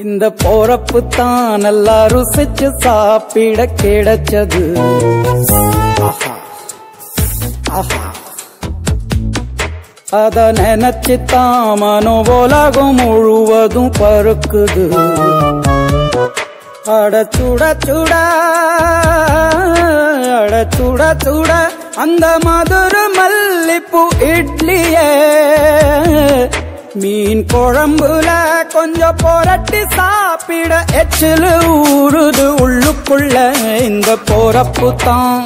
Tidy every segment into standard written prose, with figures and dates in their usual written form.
இந்த போறப்பு தான் நல்லா ருசிச்சு சாப்பிட கிடைச்சது. ஆஹா ஆஹா அத நினைச்சுத்தான் மனோ உலகம் முழுவதும் பருக்குது. அட சுட சுட அட சுட சுட அந்த மதுர மல்லிப்பூ இட்லியே மீன் குழம்புல கொஞ்சம் புரட்டி சாப்பிட எச்சிலு ஊறுது உள்ளுக்குள்ள. இந்த போறப்பு தான்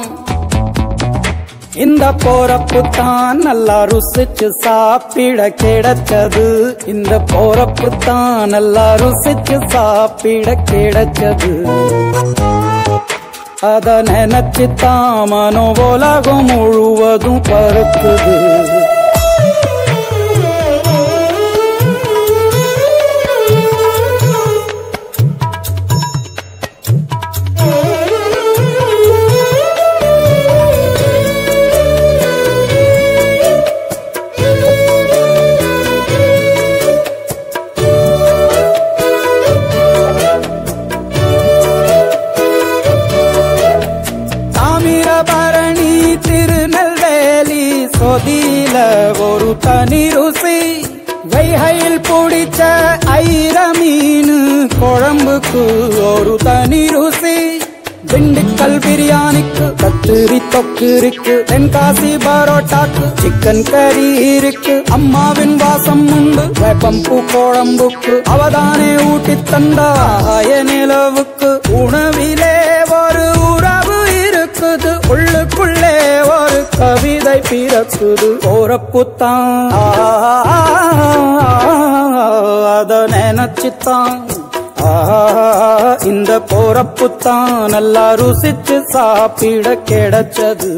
இந்த போறப்பு தான் நல்லா ருசிச்சு சாப்பிட கிடைச்சது. இந்த போறப்பு தான் நல்லா ருசிச்சு சாப்பிட கிடைச்சது. அத நினைச்சுத்தான் மனோ உலகம் முழுவதும் பருக்குது. சொதியில ஒரு தனி ருசி வைகையில் பிடிச்ச ஐர மீன் குழம்புக்கு ஒரு தனி ருசி. திண்டுக்கல் பிரியாணிக்கு கத்திரி தொக்கு இருக்கு. தென்காசி பரோட்டாக்கு சிக்கன் கறி இருக்கு. அம்மாவின் வாசம் உண்டு வேப்பம்பூ குழம்புக்கு. அவதானே ஊட்டி தந்தாய நிலவுக்கு. உணவிலே ஒரு உறவு இருக்குது. உள்ளுக்குள்ளே ஒரு கவிதை பிறக்குது. போறப்புத்தான் அத நினைச்சுத்தான் இந்த போறப்புத்தான் நல்லா ருசிச்சு சாப்பிட கிடைச்சது.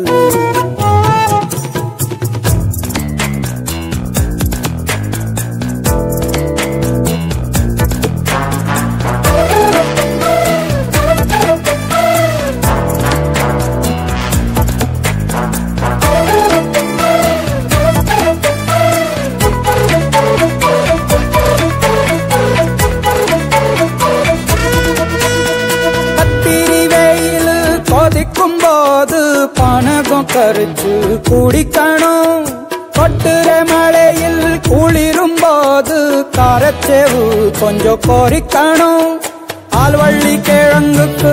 போது பணகம் கரிச்சு குடிக்கணும். கொட்டுற மழையில் குளிரும் போது காரச்சேவு கொஞ்சம் பொரிக்கணும். ஆல்வள்ளி கிழங்குக்கு